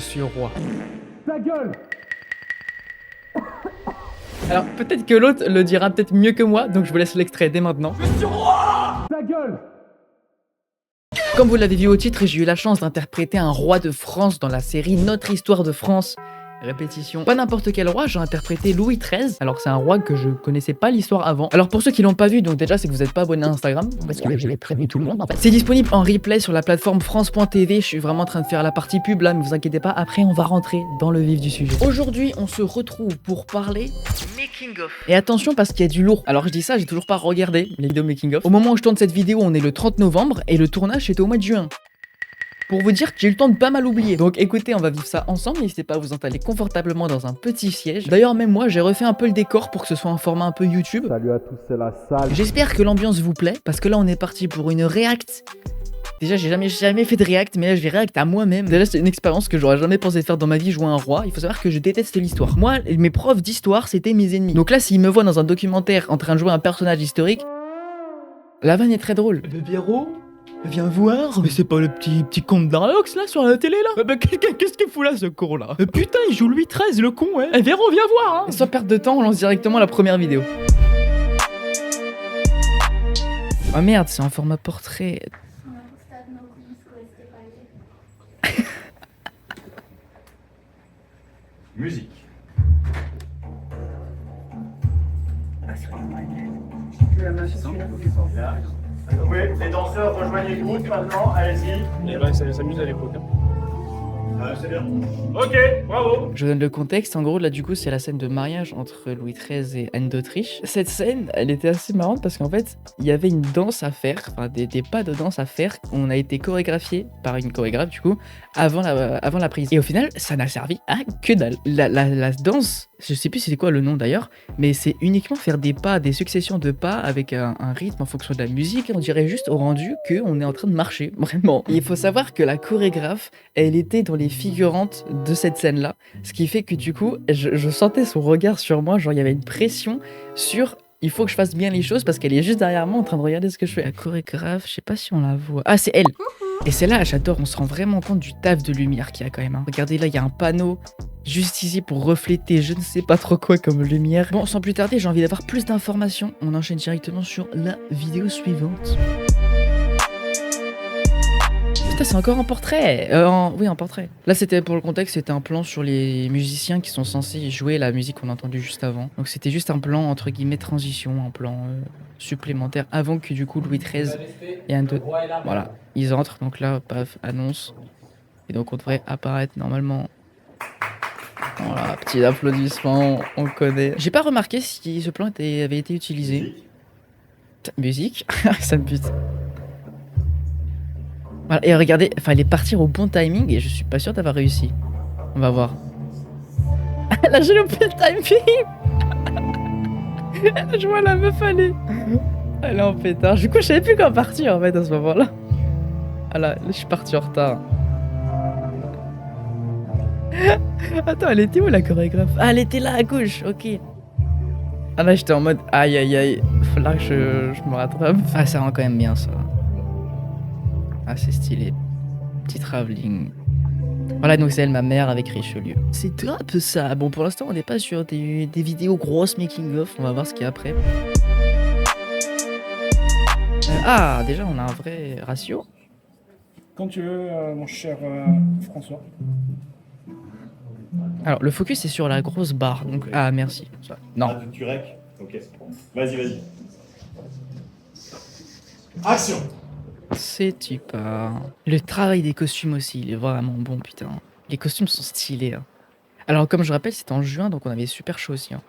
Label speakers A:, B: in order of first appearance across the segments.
A: suis roi.
B: Ta gueule!
A: Alors peut-être que l'autre le dira peut-être mieux que moi, donc je vous laisse l'extrait dès maintenant.
B: Je suis roi! Ta gueule!
A: Comme vous l'avez vu au titre, j'ai eu la chance d'interpréter un roi de France dans la série Notre Histoire de France. Répétition. Pas n'importe quel roi, j'ai interprété Louis XIII. Alors c'est un roi que je connaissais pas l'histoire avant. Alors pour ceux qui l'ont pas vu, donc déjà c'est que vous n'êtes pas abonné à Instagram. Parce que j'avais prévenu tout le monde en fait. C'est disponible en replay sur la plateforme France.tv. Je suis vraiment en train de faire la partie pub là, mais vous inquiétez pas, après on va rentrer dans le vif du sujet. Aujourd'hui on se retrouve pour parler making of. Et attention parce qu'il y a du lourd. Alors je dis ça, j'ai toujours pas regardé les vidéos making of. Au moment où je tourne cette vidéo, on est le 30 novembre et le tournage était au mois de juin. Pour vous dire que j'ai eu le temps de pas mal oublier. Donc écoutez, on va vivre ça ensemble, n'hésitez pas à vous installer confortablement dans un petit siège. D'ailleurs même moi j'ai refait un peu le décor pour que ce soit un format un peu YouTube.
B: Salut à tous, c'est la salle.
A: J'espère que l'ambiance vous plaît, parce que là on est parti pour une react. Déjà j'ai jamais fait de react, mais là je vais react à moi-même. Déjà c'est une expérience que j'aurais jamais pensé faire dans ma vie, jouer un roi. Il faut savoir que je déteste l'histoire. Moi, mes profs d'histoire c'était mes ennemis. Donc là s'ils me voient dans un documentaire en train de jouer un personnage historique, la vanne est très drôle. Le Pierrot, viens voir. Mais c'est pas le petit comte d'Arlox là sur la télé là. Qu'est-ce qu'il fout là ce con là? Putain il joue Louis XIII le con ouais. Véro viens voir hein. Sans perdre de temps on lance directement la première vidéo. Oh merde c'est un format portrait.
C: Musique. Oui, les danseurs, rejoignez-vous maintenant, allez-y.
B: Et ben, ça s'amuse à l'époque.
C: C'est bien. Ok, bravo.
A: Je vous donne le contexte, en gros là du coup c'est la scène de mariage entre Louis XIII et Anne d'Autriche. Cette scène elle était assez marrante parce qu'en fait il y avait une danse à faire, enfin des pas de danse à faire. On a été chorégraphié par une chorégraphe du coup avant la prise. Et au final ça n'a servi à que dalle. La danse, je sais plus c'était quoi le nom d'ailleurs, mais c'est uniquement faire des pas, des successions de pas avec un rythme en fonction de la musique. On dirait juste au rendu qu'on est en train de marcher, vraiment. Et il faut savoir que la chorégraphe, elle était dans les figurantes de cette scène-là, ce qui fait que du coup, je sentais son regard sur moi, genre il y avait une pression sur il faut que je fasse bien les choses parce qu'elle est juste derrière moi en train de regarder ce que je fais. La chorégraphe, je sais pas si on la voit. Ah, c'est elle. Et c'est là, j'adore, on se rend vraiment compte du taf de lumière qu'il y a quand même. Hein. Regardez là, il y a un panneau juste ici pour refléter je ne sais pas trop quoi comme lumière. Bon, sans plus tarder, j'ai envie d'avoir plus d'informations. On enchaîne directement sur la vidéo suivante. Putain, c'est encore un portrait. Oui, un portrait. Là, c'était pour le contexte, c'était un plan sur les musiciens qui sont censés jouer la musique qu'on a entendue juste avant. Donc c'était juste un plan entre guillemets transition, un plan supplémentaire avant que du coup Louis XIII et Anne de... Voilà, ils entrent. Donc là, paf, annonce. Et donc on devrait apparaître normalement. Voilà, petit applaudissement, on connaît. J'ai pas remarqué si ce plan avait été utilisé. Musique, ça me bute. Voilà, et regardez, il fallait partir au bon timing et je suis pas sûr d'avoir réussi. On va voir. Là j'ai loupé le timing. Je vois la meuf aller. Elle est en pétard. Du coup je savais plus quand partir en fait à ce moment-là. Ah là je suis parti en retard. Attends, elle était où la chorégraphe? Ah elle était là à gauche, ok. Ah là j'étais en mode aïe aïe aïe. Faut là que je me rattrape. Ah ça rend quand même bien ça. Ah c'est stylé. Petit travelling. Voilà donc c'est elle ma mère avec Richelieu. C'est top ça. Bon pour l'instant on n'est pas sur des vidéos grosses making of. On va voir ce qu'il y a après. Ah déjà on a un vrai ratio.
B: Quand tu veux, mon cher François.
A: Alors le focus est sur la grosse barre. Donc ah merci. Ça. Non.
C: Ah, tu rec. Ok. Vas-y. Action.
A: C'est super. Le travail des costumes aussi, il est vraiment bon, putain. Les costumes sont stylés. Hein. Alors, comme je rappelle, c'était en juin, donc on avait super chaud aussi. Hein.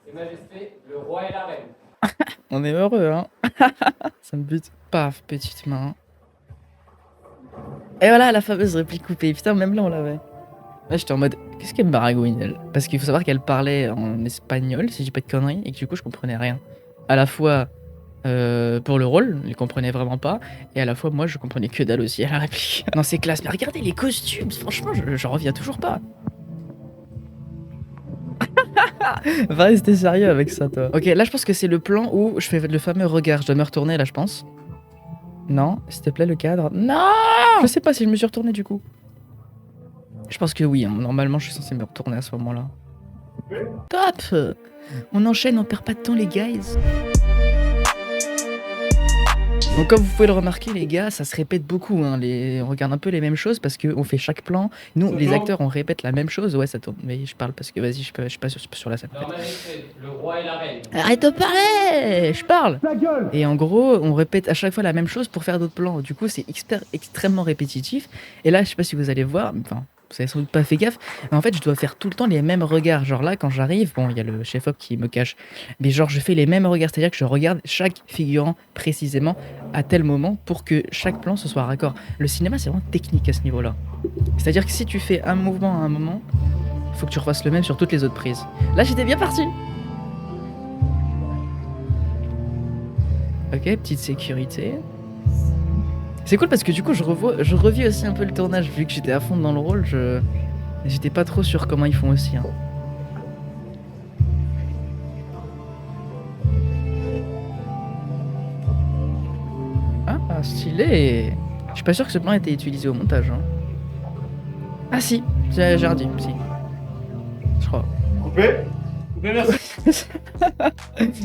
D: Ses Majestés, le roi et la reine.
A: On est heureux, hein. Ça me bute. Paf, petite main. Et voilà, la fameuse réplique coupée. Putain, même là, on l'avait. Là, j'étais en mode, qu'est-ce qu'elle me baragouine, elle? Parce qu'il faut savoir qu'elle parlait en espagnol, si je dis pas de conneries, et que du coup, je comprenais rien. À la fois... pour le rôle, je comprenais vraiment pas, et à la fois moi je comprenais que dalle aussi à la réplique. Non c'est classe, mais regardez les costumes, franchement j'en reviens toujours pas. Va rester sérieux avec ça toi. Ok là je pense que c'est le plan où je fais le fameux regard, je dois me retourner là je pense. Non, s'il te plaît le cadre. Non. Je sais pas si je me suis retourné du coup. Je pense que oui, hein. Normalement je suis censé me retourner à ce moment-là. Top! On enchaîne, on perd pas de temps les guys. Donc comme vous pouvez le remarquer les gars, ça se répète beaucoup, hein. On regarde un peu les mêmes choses parce qu'on fait chaque plan. Nous,
B: Ça
A: les
B: tourne
A: acteurs, on répète la même chose. Ouais, ça tourne. Mais je parle parce que vas-y, je suis pas sur la scène.
D: Leur Majesté, le roi et la reine.
A: Arrête de parler! Je parle!
B: Ta gueule!
A: Et en gros, on répète à chaque fois la même chose pour faire d'autres plans. Du coup, c'est extrêmement répétitif. Et là, je sais pas si vous allez voir, enfin, vous avez sans doute pas fait gaffe, mais en fait, je dois faire tout le temps les mêmes regards. Genre là, quand j'arrive, bon, il y a le chef-op qui me cache, mais genre, je fais les mêmes regards. C'est-à-dire que je regarde chaque figurant précisément à tel moment pour que chaque plan se soit raccord. Le cinéma, c'est vraiment technique à ce niveau-là. C'est-à-dire que si tu fais un mouvement à un moment, il faut que tu refasses le même sur toutes les autres prises. Là, j'étais bien parti! Ok, petite sécurité. C'est cool parce que du coup je revis aussi un peu le tournage vu que j'étais à fond dans le rôle, j'étais pas trop sûr comment ils font aussi. Hein. Ah, stylé. Je suis pas sûr que ce plan ait été utilisé au montage. Hein. Ah si, j'ai redit, si. Je crois.
C: Coupé. Coupé, merci.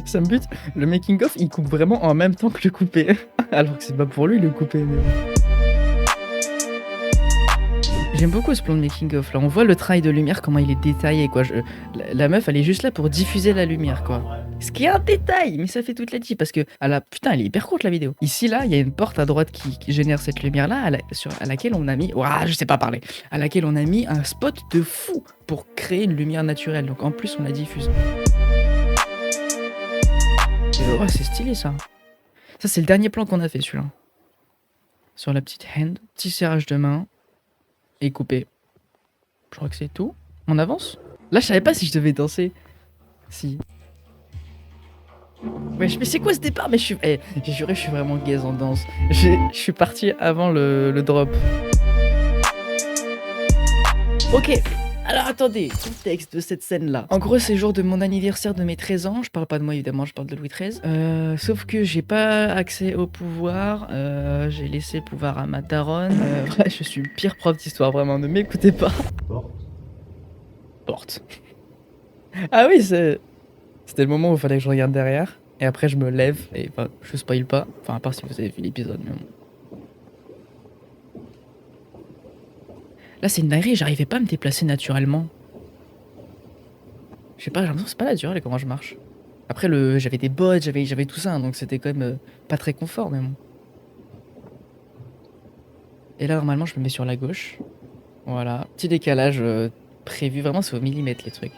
A: Ça me bute. Le making of il coupe vraiment en même temps que le coupé. Alors que c'est pas pour lui le coupé. Mais... J'aime beaucoup ce plan de making of là. On voit le travail de lumière, comment il est détaillé quoi. La meuf elle est juste là pour diffuser la lumière quoi. Ce qui est un détail, mais ça fait toute la diff parce que putain elle est hyper courte la vidéo. Ici là il y a une porte à droite qui génère cette lumière là à laquelle on a mis, ouah, je sais pas parler, à laquelle on a mis un spot de fou pour créer une lumière naturelle. Donc en plus on la diffuse. Oh, c'est stylé ça. Ça c'est le dernier plan qu'on a fait celui-là. Sur la petite hand, petit serrage de main et coupé. Je crois que c'est tout. On avance. Là je savais pas si je devais danser. Si. Ouais, mais c'est quoi ce départ? Mais j'ai juré je suis vraiment gaze en danse. Je suis parti avant le drop. Ok. Alors attendez, contexte de cette scène-là. En gros, c'est le jour de mon anniversaire de mes 13 ans. Je parle pas de moi évidemment, je parle de Louis XIII. Sauf que j'ai pas accès au pouvoir. J'ai laissé le pouvoir à ma daronne. Ouais, je suis le pire prof d'histoire, vraiment, ne m'écoutez pas. Porte. Ah oui, c'était le moment où il fallait que je regarde derrière. Et après, je me lève. Et enfin, je spoil pas. Enfin, à part si vous avez vu l'épisode, mais bon. Là, c'est une dinguerie, j'arrivais pas à me déplacer naturellement. Je sais pas, j'ai l'impression que c'est pas naturel comment je marche. Après, j'avais des bottes, j'avais tout ça, hein, donc c'était quand même pas très confort, mais bon. Et là, normalement, je me mets sur la gauche. Voilà, petit décalage prévu, vraiment, c'est au millimètre les trucs.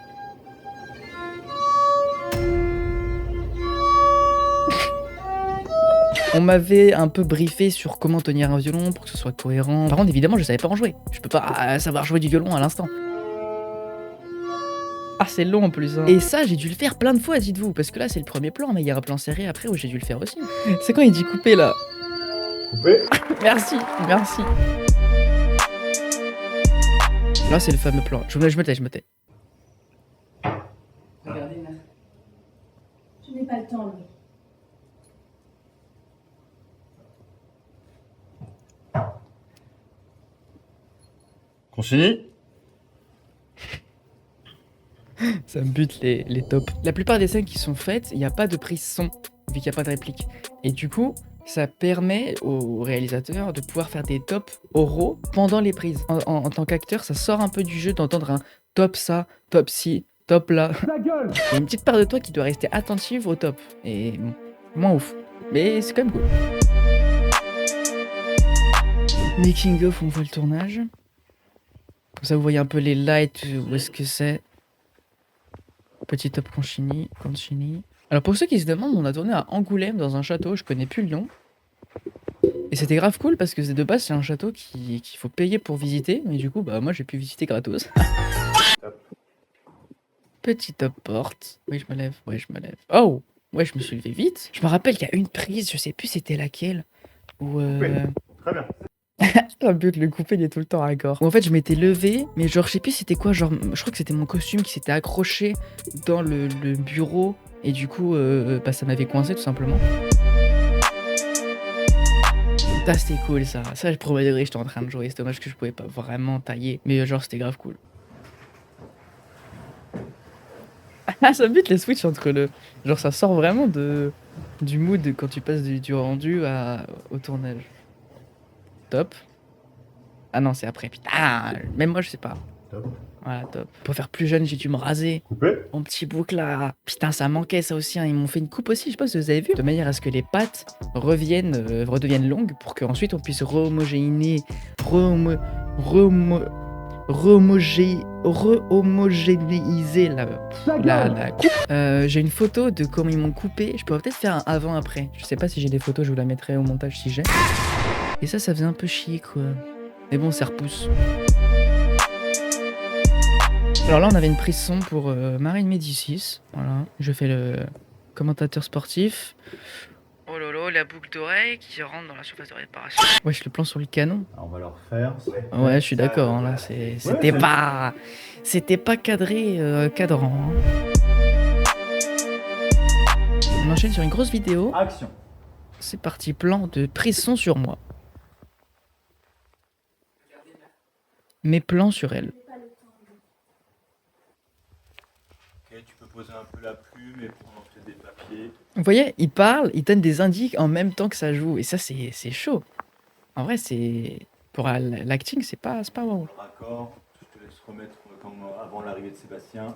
A: On m'avait un peu briefé sur comment tenir un violon pour que ce soit cohérent. Par contre, évidemment, je savais pas en jouer. Je peux pas savoir jouer du violon à l'instant. Ah, c'est long en plus. Hein. Et ça, j'ai dû le faire plein de fois, dites-vous. Parce que là, c'est le premier plan, mais il y a un plan serré après où j'ai dû le faire aussi. C'est quand il dit couper là.
C: Coupé.
A: Merci, merci. Là, c'est le fameux plan. Je me tais.
E: Regardez, mère. Je n'ai pas le temps, Louis.
C: Consigny.
A: Ça me bute les tops. La plupart des scènes qui sont faites, il n'y a pas de prise son, vu qu'il n'y a pas de réplique. Et du coup, ça permet au réalisateur de pouvoir faire des tops oraux pendant les prises. En tant qu'acteur, ça sort un peu du jeu d'entendre un top ça, top ci, top là.
B: Ta gueule!
A: Il y a une petite part de toi qui doit rester attentive au top. Et bon, moins ouf. Mais c'est quand même cool. Making of, on voit le tournage. Comme ça, vous voyez un peu les lights, où est-ce que c'est. Petit top Concini. Alors pour ceux qui se demandent, on a tourné à Angoulême dans un château, je connais plus le nom. Et c'était grave cool parce que de base c'est un château qu'il faut payer pour visiter. Mais du coup, bah moi j'ai pu visiter gratos. Petit top porte. Oui, je me lève. Oh! Ouais, je me suis levé vite. Je me rappelle qu'il y a une prise, je sais plus c'était laquelle. Où
C: Très bien.
A: Le but de le couper, il est tout le temps raccord. En fait, je m'étais levé, mais genre, je sais plus c'était quoi, genre, je crois que c'était mon costume qui s'était accroché dans le bureau, et du coup, bah, ça m'avait coincé tout simplement. Ça c'était cool ça. Ça, je premier degré, j'étais en train de jouer. C'est dommage que je pouvais pas vraiment tailler. Mais genre, c'était grave cool. Ah, ça bute les switches entre le. Genre, ça sort vraiment du mood quand tu passes du rendu au tournage. Top. Ah non, c'est après. Putain, même moi, je sais pas.
F: Top.
A: Voilà, top. Pour faire plus jeune, j'ai dû me raser.
F: Coupé.
A: Mon petit bouc là. Putain, ça manquait ça aussi. Hein. Ils m'ont fait une coupe aussi, je sais pas si vous avez vu. De manière à ce que les pattes redeviennent longues pour qu'ensuite on puisse rehomogénéiser la coupe. J'ai une photo de comment ils m'ont coupé. Je pourrais peut-être faire un avant-après. Je sais pas si j'ai des photos, je vous la mettrai au montage si j'ai. Et ça faisait un peu chier quoi. Mais bon, ça repousse. Alors là, on avait une prise son pour Marine Médicis. Voilà, je fais le commentateur sportif. Oh lolo, la boucle d'oreille qui rentre dans la surface de réparation. Wesh, le plan sur le canon.
F: Alors, on va le refaire.
A: Ouais, je suis d'accord. Hein, là, c'était pas cadré, cadrant. Hein. On enchaîne sur une grosse vidéo.
C: Action.
A: C'est parti, plan de prise son sur moi. Mes plans sur elle.
C: Ok, tu peux poser un peu la plume et prendre peut-être des papiers.
A: Vous voyez, il parle, il donne des indices en même temps que ça joue. Et ça, c'est chaud. En vrai, c'est... Pour l'acting, c'est pas wow.
C: Raccord, je te laisse remettre comme avant l'arrivée de Sébastien.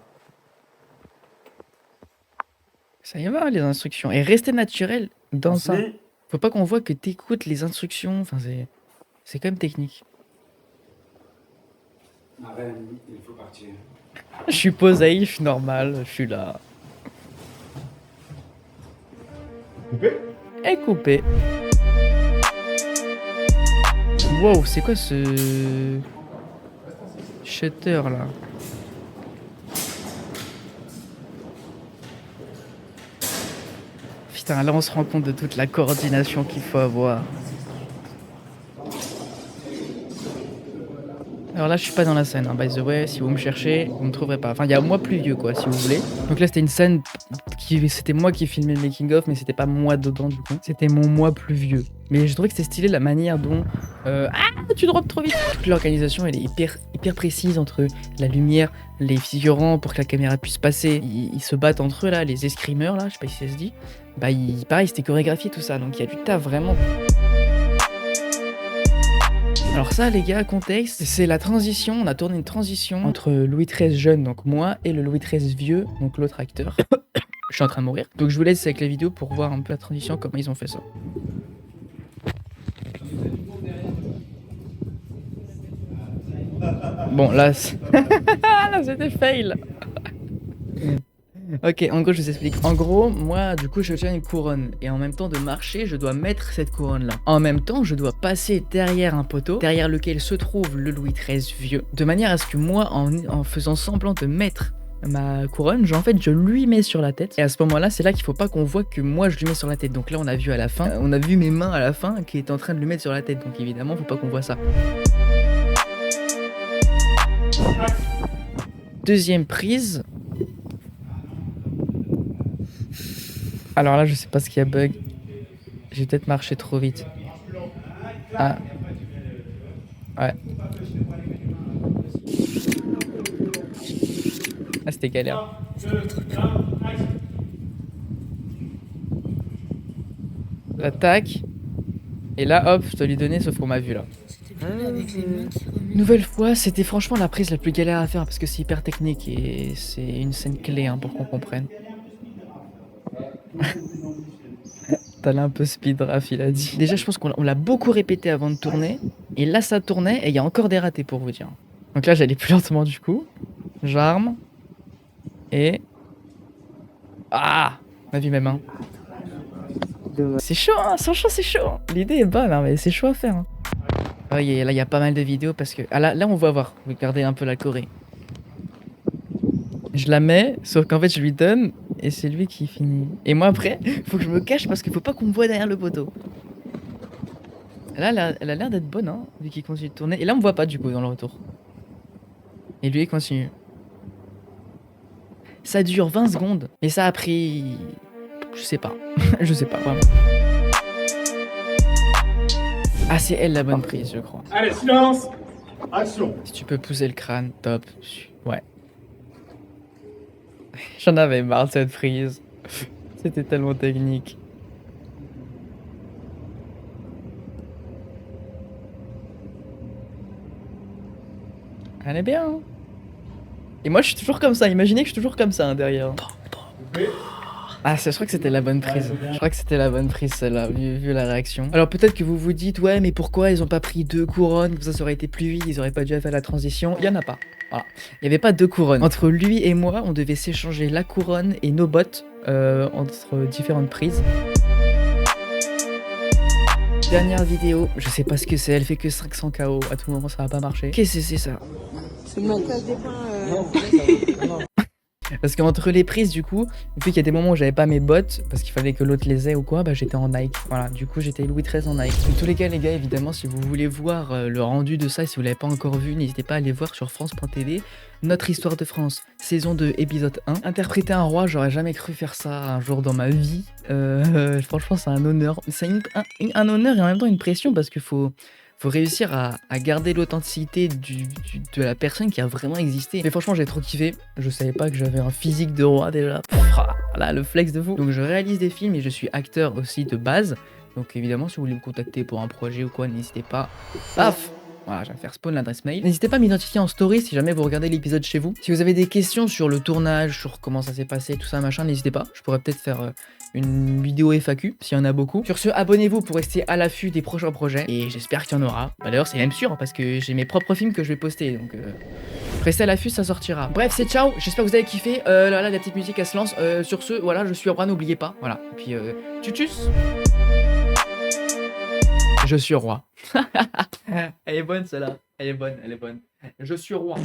A: Ça y va, les instructions. Et rester naturel dans ça.
C: Merci.
A: Faut pas qu'on voit que t'écoutes les instructions. Enfin, c'est quand même technique.
G: Marraine, il faut partir.
A: Je suis posé, je suis normal, je suis là.
F: Coupé.
A: Et coupé. Wow, c'est quoi ce shutter là? Putain, là on se rend compte de toute la coordination qu'il faut avoir. Alors là, je suis pas dans la scène, hein, by the way. Si vous me cherchez, vous me trouverez pas. Enfin, il y a moi plus vieux, quoi, si vous voulez. Donc là, c'était une scène c'était moi qui filmais le making of, mais c'était pas moi dedans, du coup. C'était mon moi plus vieux. Mais je trouvais que c'était stylé la manière dont tu drops trop vite. Toute l'organisation, elle est hyper précise entre la lumière, les figurants pour que la caméra puisse passer. Ils se battent entre eux là, les escrimeurs là, je sais pas si ça se dit. Bah, pareil, c'était chorégraphié tout ça, donc il y a du taf vraiment. Alors ça les gars, contexte, c'est la transition, on a tourné une transition entre Louis XIII jeune, donc moi, et le Louis XIII vieux, donc l'autre acteur. Je suis en train de mourir. Donc je vous laisse avec la vidéo pour voir un peu la transition, comment ils ont fait ça. Bon là, là c'était fail. Ok, en gros, je vous explique. En gros, moi, du coup, je tiens une couronne. Et en même temps de marcher, je dois mettre cette couronne-là. En même temps, je dois passer derrière un poteau, derrière lequel se trouve le Louis XIII vieux. De manière à ce que moi, en faisant semblant de mettre ma couronne, en fait, je lui mets sur la tête. Et à ce moment-là, c'est là qu'il faut pas qu'on voit que moi, je lui mets sur la tête. Donc là, on a vu à la fin, on a vu mes mains à la fin qui étaient en train de lui mettre sur la tête. Donc évidemment, faut pas qu'on voit ça. Deuxième prise. Alors là, je sais pas ce qu'il y a bug. J'ai peut-être marché trop vite. Ah. Ouais. Ah, c'était galère. L'attaque. Et là, hop, je dois lui donner sauf qu'on m'a vu là. Nouvelle fois, c'était franchement la prise la plus galère à faire parce que c'est hyper technique et c'est une scène clé hein, pour qu'on comprenne. T'as là un peu speed raf, il a dit. Déjà, je pense qu'on l'a beaucoup répété avant de tourner. Et là, ça tournait et il y a encore des ratés pour vous dire. Donc là, j'allais plus lentement du coup. J'arme. Et... Ah! On a vu mes mains. C'est chaud, hein? Franchement, c'est chaud. L'idée est bonne, hein, mais c'est chaud à faire. Hein. Oh, là, il y a pas mal de vidéos parce que... Ah, là, on va voir. Regardez un peu la Corée. Je la mets, sauf qu'en fait, je lui donne... Et c'est lui qui finit. Et moi après, faut que je me cache parce qu'il faut pas qu'on me voit derrière le poteau. Là, elle a l'air d'être bonne, hein, vu qu'il continue de tourner. Et là, on me voit pas du coup dans le retour. Et lui, il continue. Ça dure 20 secondes. Et ça a pris... Je sais pas. Je sais pas, vraiment. Ah, c'est elle la bonne prise, je crois.
B: Allez, silence.
F: Action.
A: Si tu peux pousser le crâne, top. Ouais. J'en avais marre de cette prise. C'était tellement technique. Elle est bien. Hein. Et moi, je suis toujours comme ça. Imaginez que je suis toujours comme ça hein, derrière.
F: Coupé.
A: Ah, je crois que c'était la bonne prise.
F: c'est bien.
A: Je crois que c'était la bonne prise, celle-là, vu la réaction. Alors peut-être que vous vous dites, ouais, mais pourquoi ils ont pas pris 2 couronnes? Ça aurait été plus vite, ils auraient pas dû faire la transition. Il y en a pas. Voilà. Il y avait pas 2 couronnes. Entre lui et moi, on devait s'échanger la couronne et nos bottes entre différentes prises. Dernière vidéo, je sais pas ce que c'est, elle fait que 500 KO. À tout moment, ça va pas marcher. Qu'est-ce que c'est ça?
H: C'est mon montage des points.
A: Parce qu'entre les prises, du coup, vu qu'il y a des moments où j'avais pas mes bottes, parce qu'il fallait que l'autre les ait ou quoi, bah j'étais en Nike. Voilà, du coup j'étais Louis XIII en Nike. Dans tous les cas, les gars, évidemment, si vous voulez voir le rendu de ça, si vous l'avez pas encore vu, n'hésitez pas à aller voir sur France.tv. Notre histoire de France, saison 2, épisode 1. Interpréter un roi, j'aurais jamais cru faire ça un jour dans ma vie. Franchement, c'est un honneur. C'est un honneur et en même temps une pression parce qu'il faut réussir à garder l'authenticité de la personne qui a vraiment existé. Mais franchement, j'ai trop kiffé. Je savais pas que j'avais un physique de roi déjà. Voilà, le flex de fou. Donc je réalise des films et je suis acteur aussi de base. Donc évidemment, si vous voulez me contacter pour un projet ou quoi, n'hésitez pas. Paf! Voilà, je vais me faire spawn l'adresse mail. N'hésitez pas à m'identifier en story si jamais vous regardez l'épisode chez vous. Si vous avez des questions sur le tournage, sur comment ça s'est passé, tout ça, machin, n'hésitez pas. Je pourrais peut-être faire une vidéo FAQ, s'il y en a beaucoup. Sur ce, abonnez-vous pour rester à l'affût des prochains projets. Et j'espère qu'il y en aura. Bah, d'ailleurs, c'est même sûr, parce que j'ai mes propres films que je vais poster. Donc, restez à l'affût, ça sortira. Bref, c'est ciao. J'espère que vous avez kiffé. Là, la petite musique, elle se lance. Sur ce, voilà, je suis roi, n'oubliez pas. Voilà. Et puis, tchutus. Je suis roi. Elle est bonne, celle-là. Elle est bonne, elle est bonne. Je suis roi.